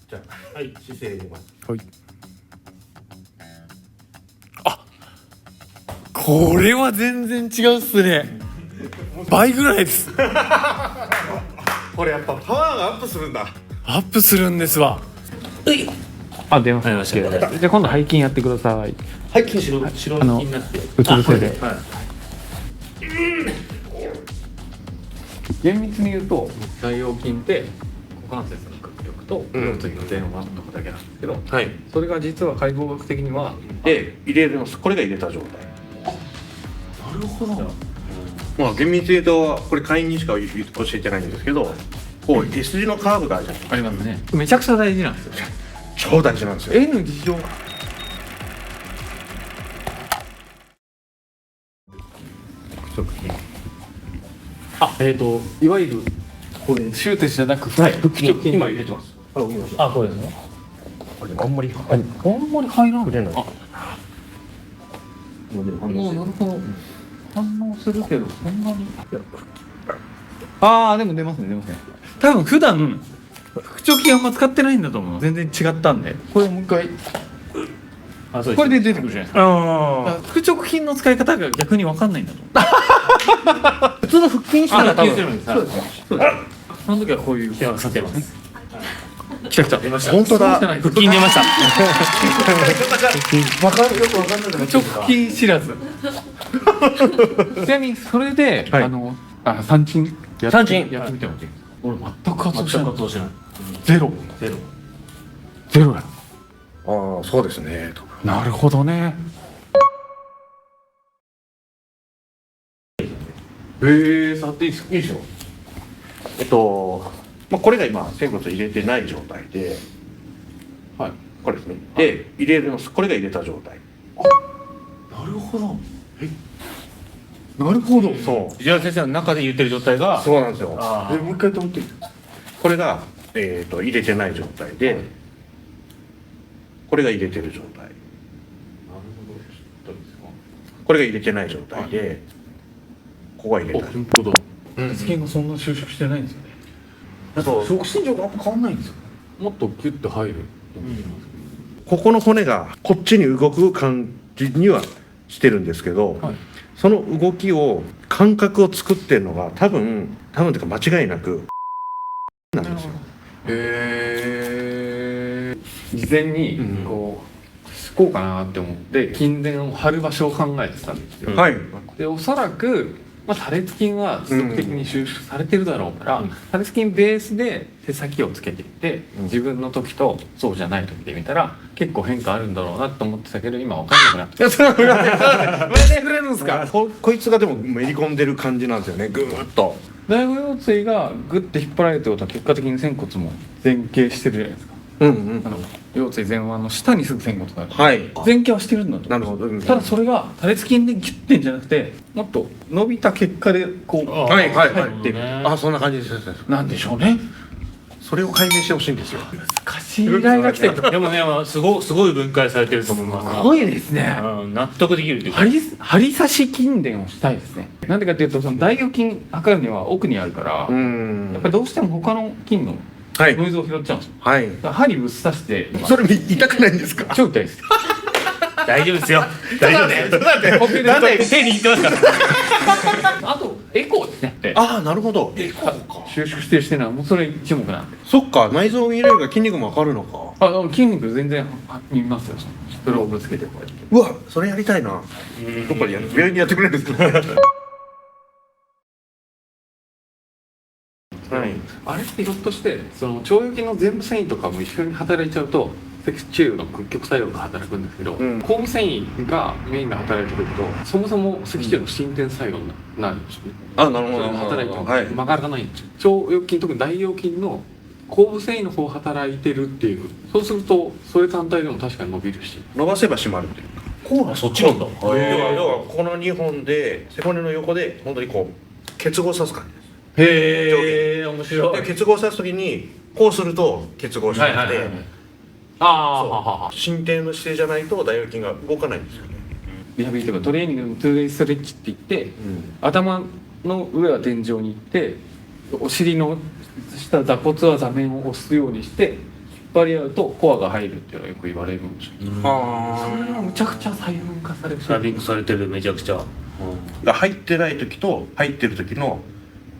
じゃあ、はい、姿勢でます。はい。あ、これは全然違うっすね。倍ぐらいです。これやっぱパワーがアップするんだ。アップするんですわ。あ、出ました。じゃあ今度背筋やってください。背筋白筋になって。うつ伏せで。はい。厳密に言うと大腰筋って股関節の屈力と腰椎の前腕のとこだけなんですけど、はい。それが実は解剖学的には入れます。これが入れた状態。なるほど。まあ厳密に言うとこれ会員にしか教えてないんですけど、こう S 字のカーブがあるじゃないですか。ありますね。めちゃくちゃ大事なんですよ。超大事なんですよ。 N 事情。あ、いわゆるこれ終鉄じゃなくて、腹直筋今入れてます。あ、そうですね。これあんまりあんまり入らない。入れない。あ、もうなるほど。反応するけどそんなに。ああ、でも出ますね。多分普段腹直筋あんま使ってないんだと思う。全然違ったんで。これもう一回。あ、そうです。これで出てくるじゃないですか。腹直筋の使い方が逆に分かんないんだと思う。普通の腹筋したら多分。そうですね。その時はこういう手をかけます。来た。出ました。本当だ。腹筋出ました。よくわかんない。腹筋知らず。ちなみにそれで、三鎮やってみてもいい？俺全く活動しない。ゼロや。ああ、そうですね。なるほどね。触っていいですか？いいですよ。まあこれが今仙骨入れてない状態で、はい。これですね。で入れます。これが入れた状態。なるほど。なるほど。そう。藤原先生の中で言ってる状態が。そうなんですよ。もう一回止めて。これが入れてない状態で、これが入れてる状態。これが入れてない状態で、ここが入れた。本当だ。血筋がそんな収縮してないんですよね。触診状があんま変わんないんですよ。もっとキュッと入る。ここの骨がこっちに動く感じにはしてるんですけど、その動きを感覚を作ってるのが多分というか間違いなくなんですよ。事前にこうかなって思って筋電を張る場所を考えてたんですよ。はい。でおそらく多裂筋は持続的に収縮されてるだろうから、多裂筋ベースで手先をつけていって、自分の時とそうじゃない時で見たら結構変化あるんだろうなと思ってたけど、今分かんなくなって。それで触れるんですか？こいつがでもめり込んでる感じなんですよね。ぐーっと第五腰椎がグッて引っ張られるってことは結果的に仙骨も前傾してるじゃないですか。腰椎前腕の下にすぐ仙骨がある。はい。前傾はしてるんだと。なるほど。ただそれが多裂筋でギュッてんじゃなくて、もっと伸びた結果でこう入ってる。あ、そんな感じです。なんでしょうね。それを解明してほしいんですよ。難しい依頼が来てる。でもね、すごい分解されてると思います。すごいですね。納得できるっていうか。針刺し筋電をしたいですね。なんでかっていうと、その大腰筋測るには奥にあるから、やっぱりどうしても他の筋のノイズを拾っちゃうんですよ。はい。針ぶっ刺して。それ痛くないんですか？超痛いです。大丈夫ですよ。大丈夫です。だって手握ってますから。あとエコーですね。ああ、なるほど。エコーか。収縮してるしてるのはもうそれ一目なんで。そっか、内臓を見れるから筋肉もわかるのか。筋肉全然見ますよ。それをぶつけてこうやって。うわ、それやりたいな。どっかで病院にやってくれるんですか？はい、あれってひょっとしてその腸腰筋の全部繊維とかも一緒に働いちゃうと脊柱の屈曲作用が働くんですけど、後部繊維がメインが働いてくるとそもそも脊柱の伸展作用になるんですよね。あ、なるほど。働いても曲がらないんですよ。腸腰筋、特に大腰筋の後部繊維の方働いてるっていう。そうするとそれ単体でも確かに伸びるし、伸ばせば締まるっていうか。こうな、そっちなんだ。要はこの2本で背骨の横で本当にこう結合さす感じです。へえ、面白い。で結合さすときにこうすると結合しなくて、伸展の姿勢じゃないと大腰筋が動かないんですよね。リハビリとかトレーニングのトゥーデイストレッチって言って、頭の上は天井に行ってお尻の下座骨は座面を押すようにして引っ張り合うとコアが入るっていうのはよく言われるんですよ。あそれがむちゃくちゃ細分化されてサービングされてるめちゃくちゃ。が入ってない時と入ってる時の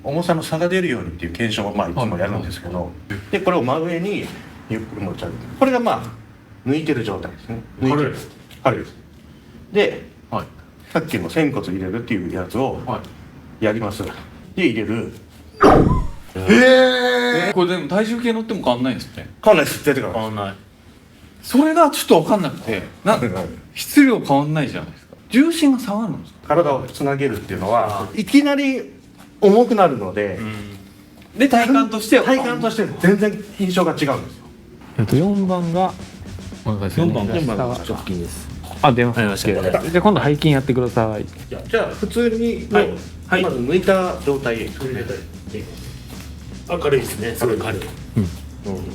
重さの差が出るようにっていう検証をまあいつもやるんですけど、でこれを真上にゆっくり持ち上げて、これがまあ抜いてる状態ですね。抜いてる軽いです。ではいさっきの仙骨入れるっていうやつをはいやります。で入れる。これでも体重計乗っても変わんないんですね。変わんないです。出てから変わんない。それがちょっと分かんなくて質量変わんないじゃないですか。重心が下がるんですか。体をつなげるっていうのはいきなり重くなるので、で体感として体感として全然印象が違うんですよ。4番が4番が4番が直筋です。あ、出ます。ありました OK じゃあ今度背筋やってください。じゃあ普通にはいはいまず抜いた状態で、あ、軽いですね。すごい軽い。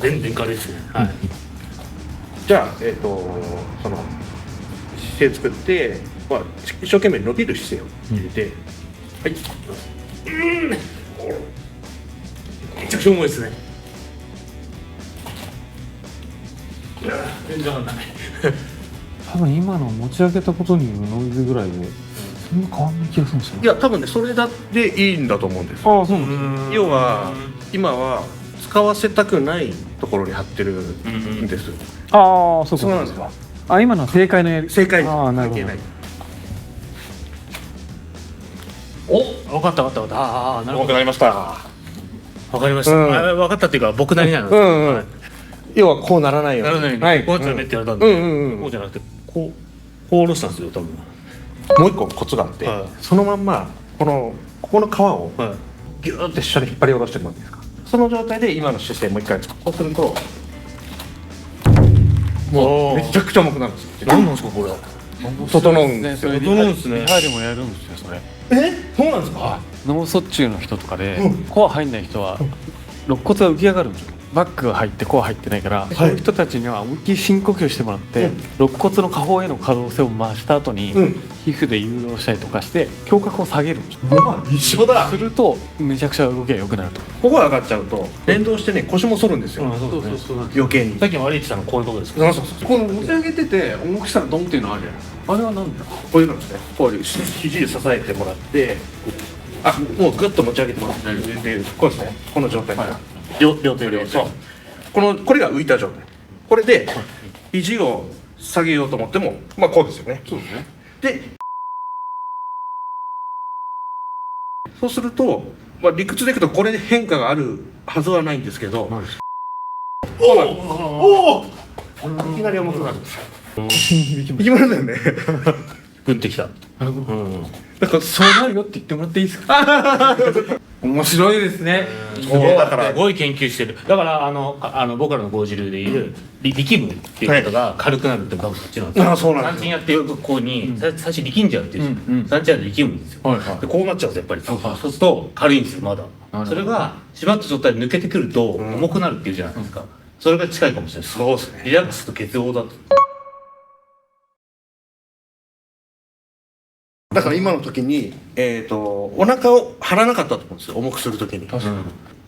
全然軽いですね。はい。じゃあその姿勢作って、まあ、一生懸命伸びる姿勢を入れて、はいめちゃくちゃ重いですね。全然わかんない。多分今の持ち上げたことによるノイズぐらいでそんな変わんない気がするんですよね。いや多分ねそれでいいんだと思うんです。ああ、そうなんです。要は今は使わせたくないところに貼ってるんです。ああ、そうか。そうなんですか。あ、今のは正解のやり。正解ああ、なるほど関係ない。お、わかったわかったわかった。ああ、なるほど。重くなりました。わかりました。うんあ、わかったっていうか僕なりなんです。うんうんはい要はこうならないように。ならないように、はい。こうやってやめってやったんうで、んうんうんこうじゃなくてこう下ろしたんですよ多分。もう一個コツがあって、はいそのまんまここの皮をはい。ギューって下に引っ張り下ろしてもらっていいですか。その状態で今の姿勢もう一回こうするともうめちゃくちゃ重くなるんですよ。何なんですかこれ。整うんですよ。整うんですね。リハでもやるんですよ、それ。そうなんですか。脳卒中の人とかで、コア入んない人は肋骨が浮き上がるんですよ。バックが入ってコア入ってないから、そういう人たちには思いっきり深呼吸してもらって、肋骨の下方への可動性を増した後に、皮膚で誘導したりとかして胸郭を下げるんですよ。うわ一緒だ。するとめちゃくちゃ動きが良くなると。ここが上がっちゃうと連動してね腰も反るんですよ。そうですね。余計に。さっきも歩いてたのこういうことですか。そうそうそう。この持ち上げてて重くしたらドンっていうのあるじゃないですか。あれは何だ。こういうのですね。こういう肘で支えてもらって、もうグッと持ち上げてもらって、でこうですね。この状態から。両手両手。そう。これが浮いた状態。これで肘を下げようと思っても、まあこうですよね。そうですね。で、そうすると、まあ理屈でいくとこれで変化があるはずはないんですけど、おおいきなり重くなるんですよ。いきますよね。グンってきた。だからそうなるよって言ってもらっていいですか。面白いですね。そうだからすごい研究してる。だから僕らのゴージルでいう力むっていうことが軽くなるってこっちなんですよ。あそうなんです三鎮やってよくこうに最初力んじゃうっていううんうん三鎮やると力むんですよ。はいはいでこうなっちゃうんですよやっぱり。そうすると軽いんですよまだ。それが縛った状態で抜けてくると重くなるっていうじゃないですか。それが近いかもしれないです。そうですね。リラックスと結合だと。だから今の時に、お腹を張らなかったと思うんですよ。重くする時に。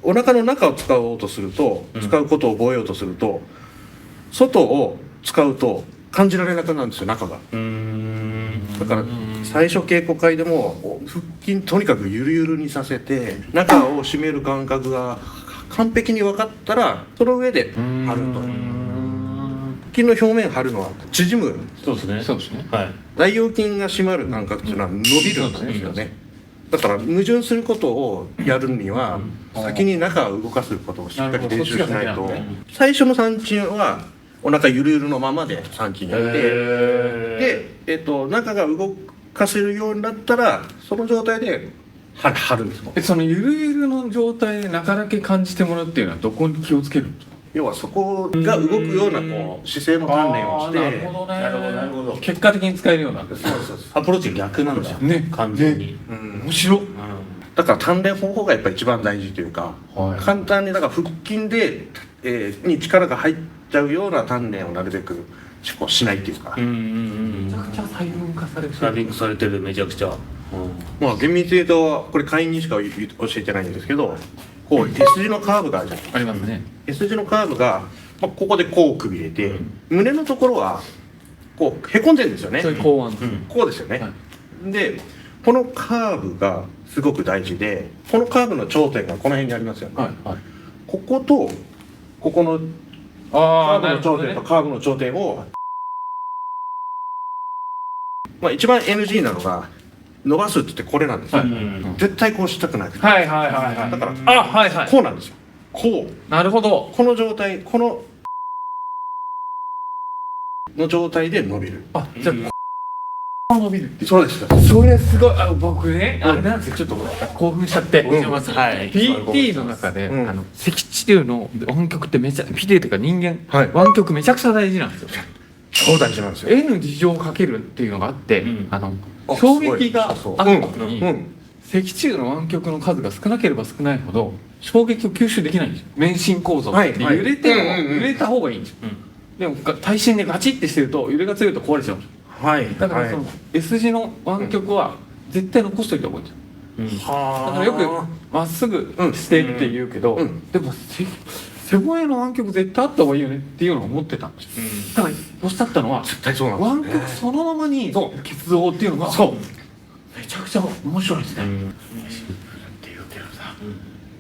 お腹の中を使おうとすると、使うことを覚えようとすると、外を使うと感じられなくなるんですよ、中が。だから最初稽古会でも腹筋とにかくゆるゆるにさせて中を締める感覚が完璧に分かったらその上で張ると。腹筋の表面張るのは縮む。そうですね。そうですね。はい。大腰筋が締まる感覚っていうのは伸びるんですよね。だから矛盾することをやるには先に中を動かすことをしっかり練習しないと。最初の三鎮はお腹ゆるゆるのままで三鎮やってで、中が動かせるようになったらその状態で張るんですもん。そのゆるゆるの状態で中だけ感じてもらうっていうのはどこに気をつけるんですか。要はそこが動くようなこう姿勢の鍛錬をして。なるほどね。なるほどなるほど。結果的に使えるようになる。そうアプローチが逆なんだよね完全に。うん面白っ。だから鍛錬方法がやっぱり一番大事というか、はい簡単にだから腹筋で、に力が入っちゃうような鍛錬をなるべくこうしないっていうか、めちゃくちゃ細分化されてサービングされてるめちゃくちゃ。まあ厳密に言うとこれ会員にしか教えてないんですけど、こう S 字のカーブがあるじゃないですか。ありますね。 S 字のカーブがまあ、ここでこうくびれて、胸のところはこうへこんでるんですよね。そういう考案ここですよね、はでこのカーブがすごく大事で、このカーブの頂点がこの辺にありますよね、はいはい。こことここのカあーブの頂点とカーブの頂点を、まあ、一番 NG なのが伸ばすって言ってこれなんですよ、はい絶対こうしたくない、はいはいはいはい。だからあ、はいはい。こうなんですよ、こうなるほど。この状態、この状態で伸びる。あ、じゃあ、伸びるって。そうです。それすごい。僕ね、あれなんですよ、ちょっと興奮しちゃって。うんはい。い PT の中で、うん脊椎流の音曲ってめちゃ、PT というか人間、はい湾曲めちゃくちゃ大事なんですよ。超大事なんですよ。 N 事乗かけるっていうのがあって、あ衝撃がすごいある時に、うん脊柱の湾曲の数が少なければ少ないほど衝撃を吸収できないんですよ。免震構造って、はいはい揺れても、うんうんうん揺れた方がいいんですよ、でも耐震でガチッてしてると揺れが強いと壊れちゃうんですよ。はい。だからその S 字の湾曲は絶対残しといた方がいいんですよ。だからよくまっすぐしてって言うけど、でも背骨の湾曲絶対あった方がいいよねっていうのを思ってたんですよ。だからおっしゃったのは絶対そうなん湾ですよね。曲そのままに結合っていうのがそう。めちゃくちゃ面白いですね。っていうけどさ、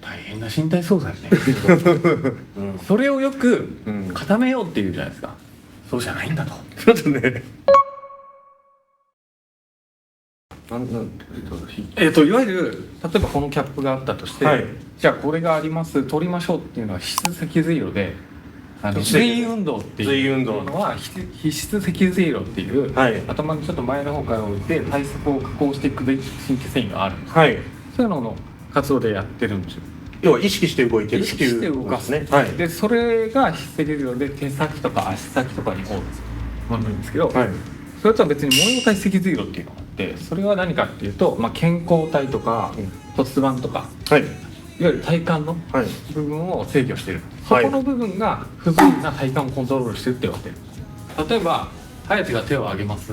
大変な身体操作よね。それをよく固めようっていうじゃないですか。そうじゃないんだと。ちょっとね。いわゆる例えばこのキャップがあったとして、はいじゃあこれがあります取りましょうっていうのは必須脊髄路で髄運動って髄いう運動のは必須脊髄路っていう、はい頭のちょっと前の方から置いて体側を加工していくべき神経繊維があるんです。はい。そういうのの活動でやってるんですよ。要は意識して動いてる意識っていうして動かすね。はい。でそれが必須脊髄路で手先とか足先とかに多いものなんですけど、はい。それとは別に模様体脊髄路っていうのがあってそれは何かっていうと、健康体とか骨盤とかはい。いわゆる体幹のはい。部分を制御してる、はいそこの部分が不随な体幹をコントロールしてるって言われてる。例えば颯が手を上げます。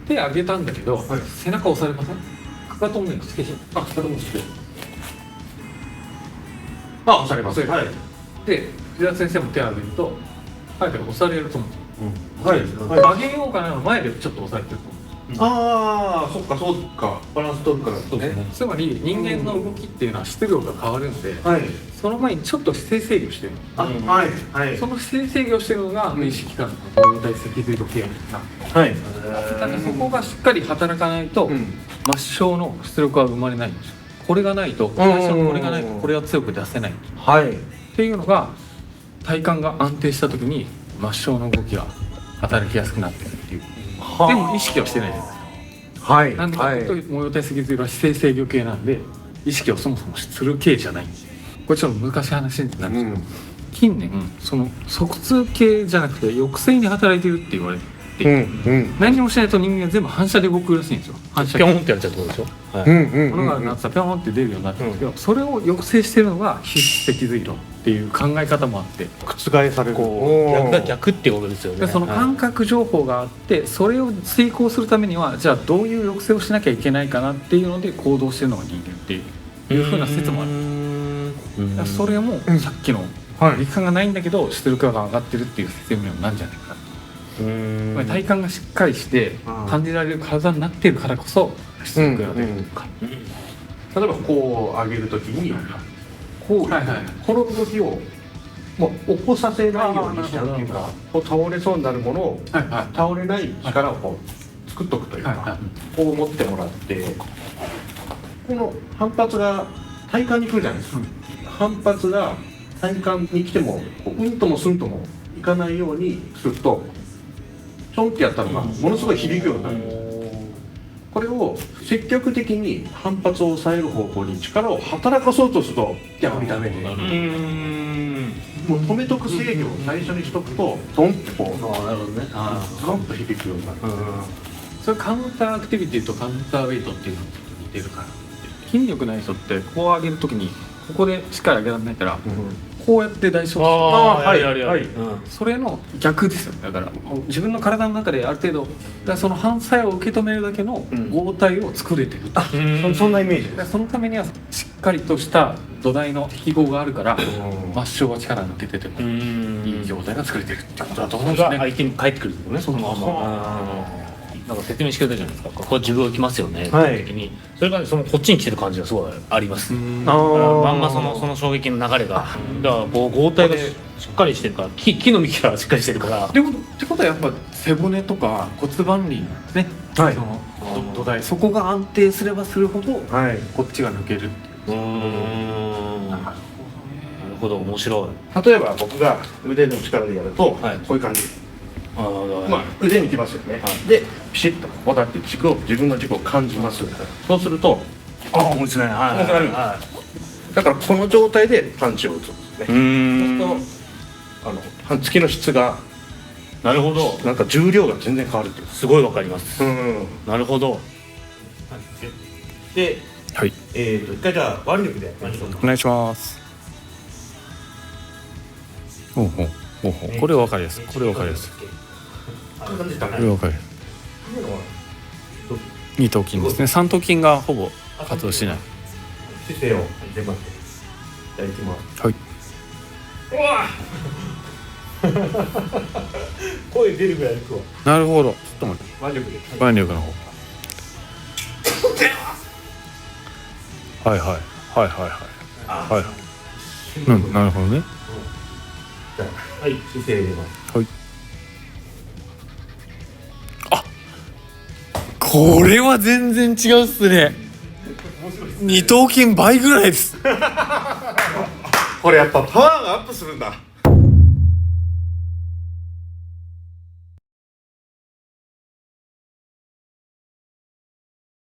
手上げたんだけど、背中押されません？かかともねつけしかかともつけ押されます。はい。で藤田先生も手を上げると颯が押されると思う。はい。上げようかなの前でちょっと押さえてると思う。ああ、そっか、そうか。バランス取るから。そうですね。つまり人間の動きっていうのは質量が変わるんで、はい。その前にちょっと姿勢制御してるの。あ、はい。はい。その姿勢制御してるのが無意識化の動体脊髄路ケアな。はい。だからそこがしっかり働かないと、末梢の出力は生まれないんですよ。これがないと、最初のこれがないとこれは強く出せない。はい。っていうのが体幹が安定した時に末梢の動きが働きやすくなってるっていう。でも意識はしてないじゃないですか。はい。なんでかというと模様体脊髄路は姿勢制御系なんで意識をそもそもする系じゃないんですよ。これちょっと難しい話になるんですけど、近年その側痛系じゃなくて抑制に働いてるって言われて、何もしないと人間全部反射で動くらしいんですよ。反射ピョンってやっちゃうってことでしょ。物があるなってピョンって出るようになってるんですけど、それを抑制してるのが必須脊髄路っていう考え方もあって、覆される。逆が逆ってことですよね。でその感覚情報があってそれを遂行するためにはじゃあどういう抑制をしなきゃいけないかなっていうので行動してるのが人間っていうふうな説もある。だからそれもさっきのはい。力感がないんだけど出力が上がってるっていう説明になんじゃないかな。体幹がしっかりして感じられる体になっているからこそ出力が出るとか、例えばこう上げるときにこう、この動きをもう起こさせないようにしちゃうっていうか、こう倒れそうになるものを倒れない力をこう作っとくというか、こう持ってもらってこの反発が体幹に来るじゃないですか。反発が体幹に来てもこううんともすんともいかないようにするとちょんってやったのがものすごい響くようになるんです。これを積極的に反発を抑える方向に力を働かそうとすると逆にダメで、もう止めとく制御を最初にしとくとドンってこうなるほどね。ドンと響くようになる。それカウンターアクティビティとカウンターウェイトっていうのと似てるから。筋力ない人ってこう上げるときにここでしっかり上げられないから、こうやって大小はいあるはいそれの逆ですよね。だからもう自分の体の中である程度だからその反作用を受け止めるだけの合体を作れてる、そんなイメージでそのためにはしっかりとした土台の適合があるから抹消は力抜けててもいい状態が作れてるってことだと思うんですね。それが相手に返ってくるんですよね。そのまま。なんか説明してくれたじゃないですか。ここ自分が来ますよね。はい時にそれがそのこっちに来てる感じがすごいあります。あまんまその衝撃の流れが、だからこう合体がしっかりしてるから、木の幹がしっかりしてるから。ってことはやっぱ背骨とか骨盤輪ですね、はいその土台そこが安定すればするほどはいこっちが抜けるっていうなるほど、面白い。例えば僕が腕の力でやると、はいこういう感じ、あまあ、腕にきますよね、でピシッとこうだって軸を自分の軸を感じます、そうするとあ、面白いね。はい重くなるはだからこの状態でパンチを打つんですね、い。そうすると半月の質がなるほど。なんか重量が全然変わるっていうすごいわかります。うんなるほど。ではい一回じゃあ腕力でお願いしますほうほうほうほうこれ分かりやすいこれ分かりやすい感じたこれ分かりやすい二頭筋ですね三頭筋がほぼ活動しない姿勢を出ますじゃあいきますはい声出るぐらいいくわなるほどちょっと待って腕力で腕力の方はいはいはいはいはいはいなるほどねじゃあはい姿勢入れますはいあこれは全然違うっすね二頭筋倍ぐらいですこれやっぱパワーがアップするんだ